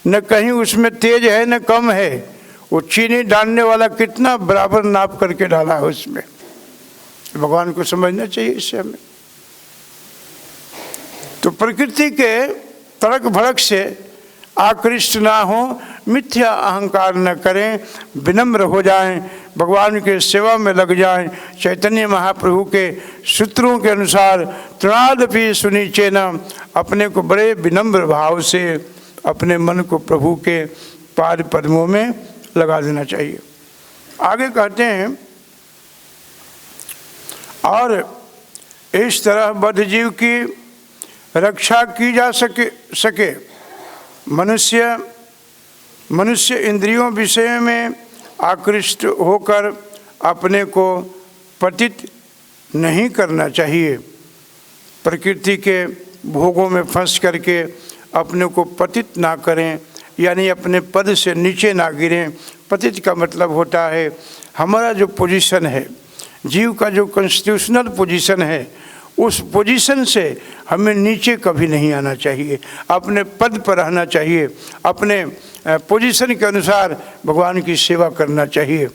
न कहीं उसमें तेज है न कम है। वो चीनी डालने वाला कितना बराबर नाप करके डाला है उसमें। भगवान को समझना चाहिए इससे हमें। तो प्रकृति के तड़क भड़क से आकृष्ट ना हो, मिथ्या अहंकार न करें, विनम्र हो जाएं, भगवान के सेवा में लग जाएं। चैतन्य महाप्रभु के सूत्रों के अनुसार तृणादपि सुनिचेन, अपने को बड़े विनम्र भाव से अपने मन को प्रभु के पाद पद्मों में लगा देना चाहिए। आगे कहते हैं, और इस तरह बद्ध जीव की रक्षा की जा सके मनुष्य इंद्रियों विषय में आकृष्ट होकर अपने को पतित नहीं करना चाहिए। प्रकृति के भोगों में फंस करके अपने को पतित ना करें, यानी अपने पद से नीचे ना गिरें। पतित का मतलब होता है हमारा जो पोजीशन है, जीव का जो कॉन्स्टिट्यूशनल पोजीशन है, उस पोजीशन से हमें नीचे कभी नहीं आना चाहिए, अपने पद पर रहना चाहिए, अपने पोजीशन के अनुसार भगवान की सेवा करना चाहिए,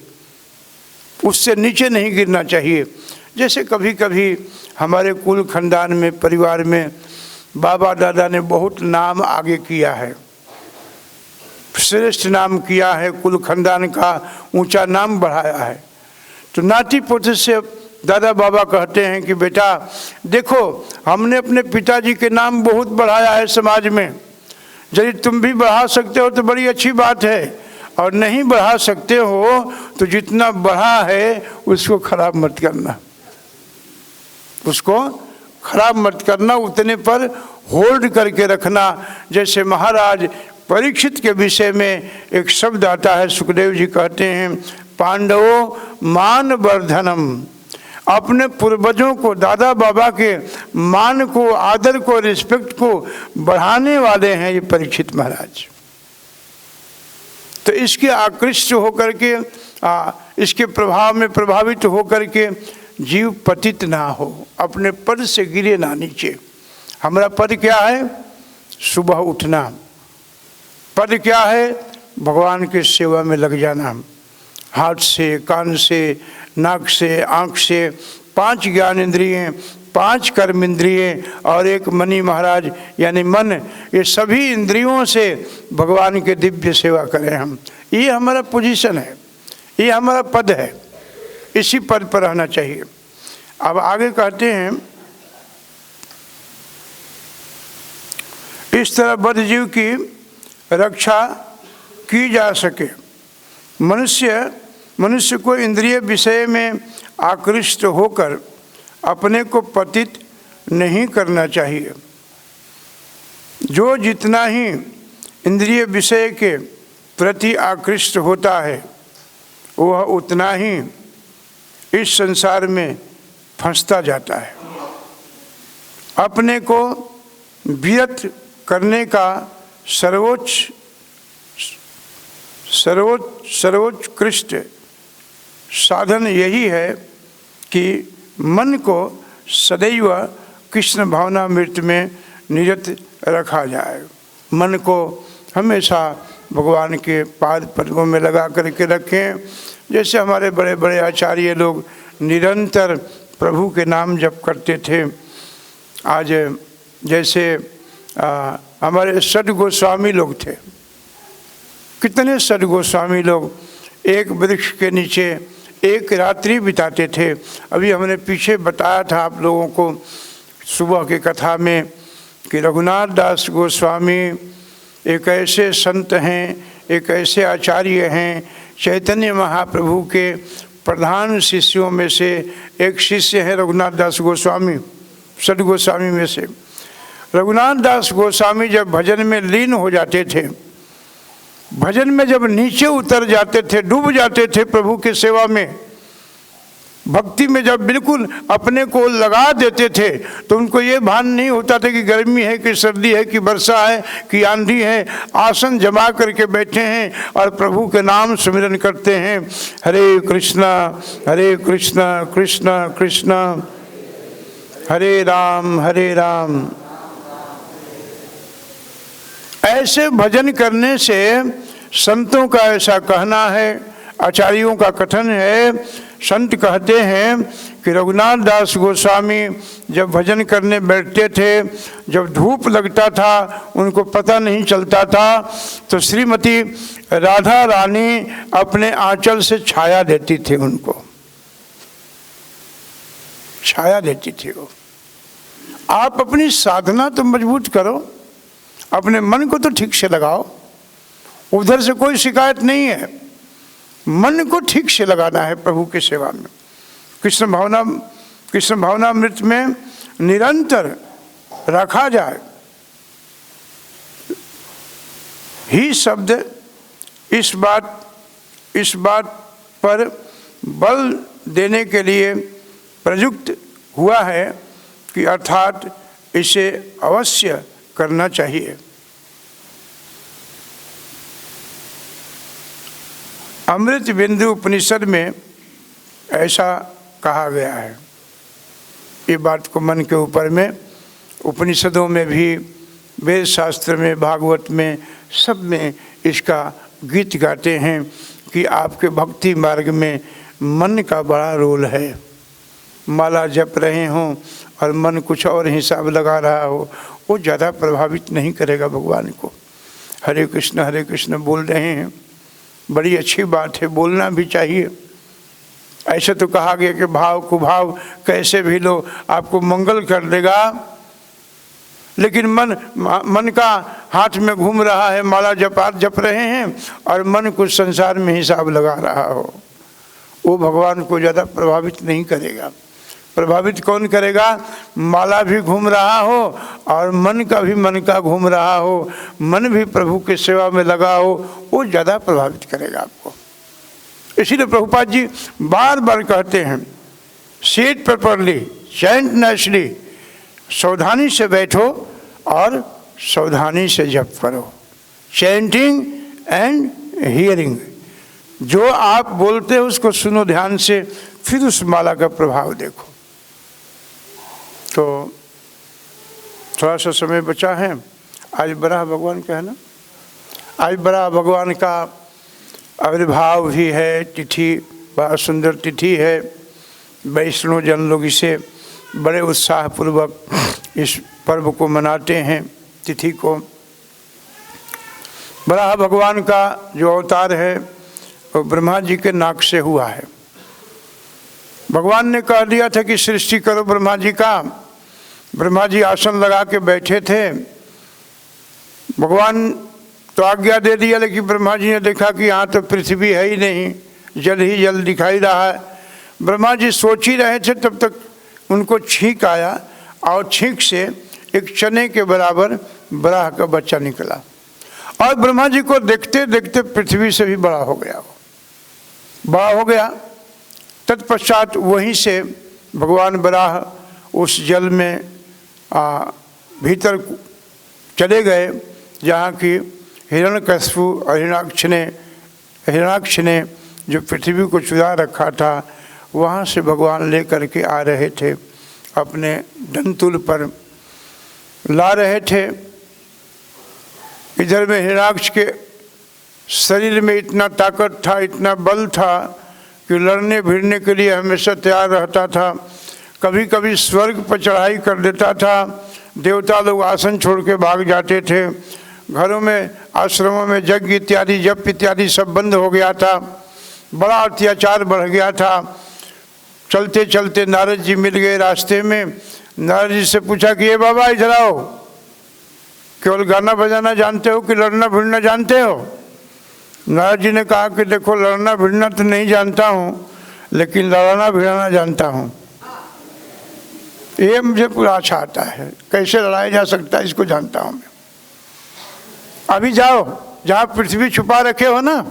उससे नीचे नहीं गिरना चाहिए। जैसे कभी कभी हमारे कुल खानदान में, परिवार में बाबा दादा ने बहुत नाम आगे किया है, श्रेष्ठ नाम किया है, कुल खानदान का ऊंचा नाम बढ़ाया है। तो नाती पोते से दादा बाबा कहते हैं कि बेटा देखो, हमने अपने पिताजी के नाम बहुत बढ़ाया है समाज में, यदि तुम भी बढ़ा सकते हो तो बड़ी अच्छी बात है, और नहीं बढ़ा सकते हो तो जितना बढ़ा है उसको खराब मत करना, उसको खराब मत करना, उतने पर होल्ड करके रखना। जैसे महाराज परीक्षित के विषय में एक शब्द आता है, सुखदेव जी कहते हैं, पांडवों मान वर्धनम, अपने पूर्वजों को, दादा बाबा के मान को, आदर को, रिस्पेक्ट को बढ़ाने वाले हैं ये परीक्षित महाराज। तो इसके आकृष्ट होकर के, इसके प्रभाव में प्रभावित होकर के जीव पतित ना हो, अपने पद से गिरे ना नीचे। हमारा पद क्या है? सुबह उठना। पद क्या है? भगवान की सेवा में लग जाना, हाथ से, कान से, नाक से, आँख से, 5 ज्ञान इंद्रियें, 5 कर्म इंद्रियें और 1 मनी महाराज यानी मन, ये सभी इंद्रियों से भगवान के दिव्य सेवा करें हम। ये हमारा पोजीशन है, ये हमारा पद है, इसी पद पर रहना चाहिए। अब आगे कहते हैं, इस तरह बद्ध जीव की रक्षा की जा सके। मनुष्य को इंद्रिय विषय में आकृष्ट होकर अपने को पतित नहीं करना चाहिए। जो जितना ही इंद्रिय विषय के प्रति आकृष्ट होता है वह उतना ही इस संसार में फंसता जाता है। अपने को विरत करने का सर्वोत्कृष्ट साधन यही है कि मन को सदैव कृष्ण भावनामृत में निरत रखा जाए। मन को हमेशा भगवान के पाद पद्मों में लगा करके रखें। जैसे हमारे बड़े बड़े आचार्य लोग निरंतर प्रभु के नाम जप करते थे। आज जैसे हमारे सद गोस्वामी लोग थे, कितने सद गोस्वामी लोग एक वृक्ष के नीचे एक रात्रि बिताते थे। अभी हमने पीछे बताया था आप लोगों को सुबह की कथा में कि रघुनाथ दास गोस्वामी एक ऐसे संत हैं, एक ऐसे आचार्य हैं, चैतन्य महाप्रभु के प्रधान शिष्यों में से एक शिष्य है रघुनाथ दास गोस्वामी, सद गोस्वामी में से। रघुनाथ दास गोस्वामी जब भजन में लीन हो जाते थे, भजन में जब नीचे उतर जाते थे, डूब जाते थे प्रभु की सेवा में, भक्ति में जब बिल्कुल अपने को लगा देते थे, तो उनको ये भान नहीं होता था कि गर्मी है कि सर्दी है कि वर्षा है कि आंधी है। आसन जमा करके बैठे हैं और प्रभु के नाम सुमिरन करते हैं, हरे कृष्णा कृष्ण कृष्ण हरे राम। ऐसे भजन करने से संतों का ऐसा कहना है, आचार्यों का कथन है, संत कहते हैं कि रघुनाथ दास गोस्वामी जब भजन करने बैठते थे, जब धूप लगता था उनको पता नहीं चलता था, तो श्रीमती राधा रानी अपने आंचल से छाया देती थी, उनको छाया देती थी वो। आप अपनी साधना तो मजबूत करो, अपने मन को तो ठीक से लगाओ, उधर से कोई शिकायत नहीं है। मन को ठीक से लगाना है प्रभु की सेवा में। कृष्ण भावनामृत में निरंतर रखा जाए। ही शब्द इस बात पर बल देने के लिए प्रयुक्त हुआ है कि अर्थात इसे अवश्य करना चाहिए। अमृत बिंदु उपनिषद में ऐसा कहा गया है। ये बात को मन के ऊपर में उपनिषदों में भी, वेद शास्त्र में, भागवत में, सब में इसका गीत गाते हैं कि आपके भक्ति मार्ग में मन का बड़ा रोल है। माला जप रहे हों और मन कुछ और हिसाब लगा रहा हो, वो ज़्यादा प्रभावित नहीं करेगा भगवान को। हरे कृष्ण बोल रहे हैं, बड़ी अच्छी बात है, बोलना भी चाहिए। ऐसे तो कहा गया कि भाव कुभाव कैसे भी लो, आपको मंगल कर देगा। लेकिन मन का हाथ में घूम रहा है, माला जप रहे हैं और मन कुछ संसार में हिसाब लगा रहा हो, वो भगवान को ज़्यादा प्रभावित नहीं करेगा। प्रभावित कौन करेगा? माला भी घूम रहा हो और मन का घूम रहा हो, मन भी प्रभु की सेवा में लगा हो, वो ज़्यादा प्रभावित करेगा आपको। इसीलिए प्रभुपाद जी बार बार कहते हैं, सीट प्रॉपरली, चैंट नेचुरली, सावधानी से बैठो और सावधानी से जप करो। चैंटिंग एंड हियरिंग, जो आप बोलते हो उसको सुनो ध्यान से, फिर उस माला का प्रभाव देखो। तो थोड़ा सा समय बचा है। आज बराह भगवान का है ना, आज बराह भगवान का आविर्भाव भी है, तिथि बड़ा सुंदर तिथि है। वैष्णव जन लोग इसे बड़े उत्साहपूर्वक इस पर्व को मनाते हैं, तिथि को। वराह भगवान का जो अवतार है वो ब्रह्मा जी के नाक से हुआ है। भगवान ने कह दिया था कि सृष्टि करो ब्रह्मा जी का। ब्रह्मा जी आसन लगा के बैठे थे। भगवान तो आज्ञा दे दिया, लेकिन ब्रह्मा जी ने देखा कि यहाँ तो पृथ्वी है ही नहीं, जल ही जल दिखाई रहा है। ब्रह्मा जी सोच ही रहे थे, तब तक उनको छींक आया और छींक से एक चने के बराबर वराह का बच्चा निकला और ब्रह्मा जी को देखते देखते पृथ्वी से भी बड़ा हो गया, बड़ा हो गया। तत्पश्चात वहीं से भगवान वराह उस जल में भीतर चले गए जहाँ की हिरण्यकश्यप और हिरण्याक्ष ने जो पृथ्वी को चुरा रखा था, वहाँ से भगवान ले करके आ रहे थे, अपने दंतुल पर ला रहे थे। इधर में हिरण्याक्ष के शरीर में इतना ताकत था, इतना बल था कि लड़ने भिड़ने के लिए हमेशा तैयार रहता था। कभी कभी स्वर्ग पर चढ़ाई कर देता था, देवता लोग आसन छोड़ के भाग जाते थे। घरों में, आश्रमों में यज्ञ इत्यादि, जप इत्यादि सब बंद हो गया था। बड़ा अत्याचार बढ़ गया था। चलते चलते नारद जी मिल गए रास्ते में। नारद जी से पूछा कि ये बाबा इधर आओ, केवल गाना बजाना जानते हो कि लड़ना भिड़ना जानते हो? नारद जी ने कहा कि देखो, लड़ना भिड़ना तो नहीं जानता हूँ, लेकिन लड़ाना भिड़ाना जानता हूँ। ये मुझे पूरा अच्छा आता है, कैसे लड़ाया जा सकता है इसको जानता हूँ मैं। अभी जाओ, जहाँ पृथ्वी छुपा रखे हो ना,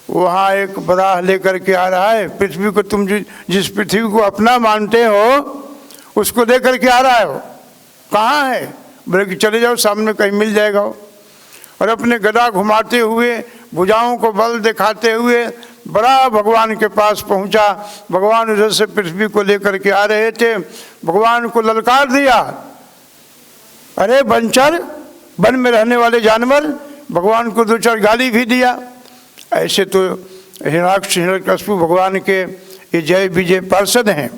वहाँ एक वराह लेकर के आ रहा है। पृथ्वी को तुम जिस पृथ्वी को अपना मानते हो उसको लेकर के आ रहा है। कहाँ है? बोले कि चले जाओ, सामने कहीं मिल जाएगा। और अपने गदा घुमाते हुए, भुजाओं को बल दिखाते हुए बड़ा भगवान के पास पहुंचा। भगवान उधर से पृथ्वी को लेकर के आ रहे थे। भगवान को ललकार दिया, अरे बंचर, वन में रहने वाले जानवर। भगवान को दो चार गाली भी दिया। ऐसे तो हिरण्यकश्यप भगवान के ये जय विजय पार्षद हैं।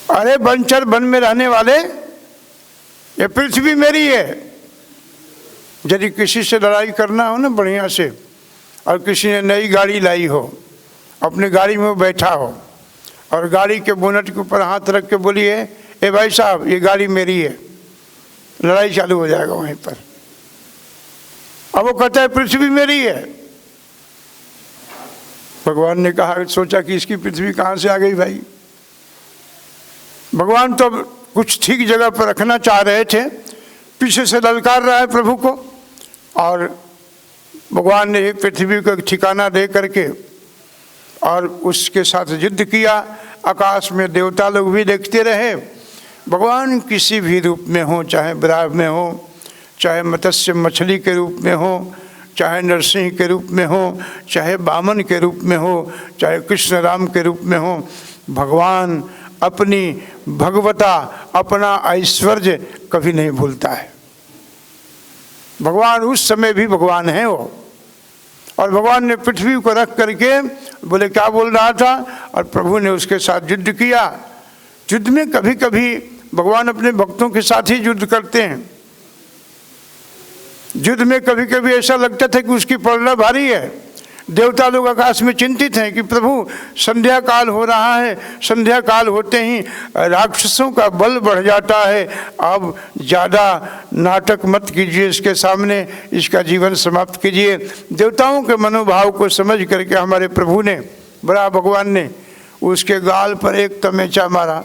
अरे बंचर, वन में रहने वाले, ये पृथ्वी मेरी है। यदि किसी से लड़ाई करना हो ना बढ़िया से, और किसी ने नई गाड़ी लाई हो, अपनी गाड़ी में वो बैठा हो और गाड़ी के बोनट के ऊपर हाथ रख के बोलिए, ए भाई साहब ये गाड़ी मेरी है, लड़ाई चालू हो जाएगा वहीं पर। अब वो कहता है पृथ्वी मेरी है। भगवान ने कहा, सोचा कि इसकी पृथ्वी कहाँ से आ गई भाई। भगवान तो कुछ ठीक जगह पर रखना चाह रहे थे, पीछे से ललकार रहा है प्रभु को। और भगवान ने पृथ्वी को ठिकाना दे करके और उसके साथ युद्ध किया। आकाश में देवता लोग भी देखते रहे। भगवान किसी भी रूप में हो, चाहे वराह में हो, चाहे मत्स्य मछली के रूप में हो, चाहे नरसिंह के रूप में हो, चाहे वामन के रूप में हो, चाहे कृष्ण राम के रूप में हो, भगवान अपनी भगवता, अपना ऐश्वर्य कभी नहीं भूलता है। भगवान उस समय भी भगवान है वो। और भगवान ने पृथ्वी को रख करके बोले क्या बोल रहा था, और प्रभु ने उसके साथ युद्ध किया। युद्ध में कभी कभी भगवान अपने भक्तों के साथ ही युद्ध करते हैं। युद्ध में कभी कभी ऐसा लगता था कि उसकी पलड़ा भारी है। देवता लोग आकाश में चिंतित हैं कि प्रभु संध्या काल हो रहा है, संध्या काल होते ही राक्षसों का बल बढ़ जाता है। अब ज़्यादा नाटक मत कीजिए इसके सामने, इसका जीवन समाप्त कीजिए। देवताओं के मनोभाव को समझ करके हमारे प्रभु ने, बड़ा भगवान ने उसके गाल पर एक तमेचा मारा,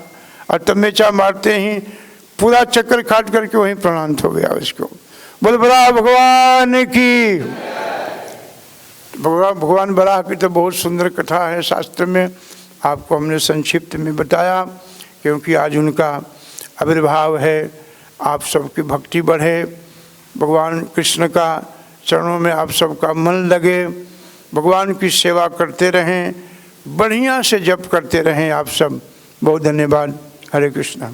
और तमेचा मारते ही पूरा चक्कर काट करके वहीं प्रणांत हो गया उसको। बोल बड़ा भगवान की। भगवान वराह की तो बहुत सुंदर कथा है शास्त्र में, आपको हमने संक्षिप्त में बताया, क्योंकि आज उनका आविर्भाव है। आप सबकी भक्ति बढ़े, भगवान कृष्ण का चरणों में आप सबका मन लगे, भगवान की सेवा करते रहें, बढ़िया से जप करते रहें आप सब। बहुत धन्यवाद। हरे कृष्णा।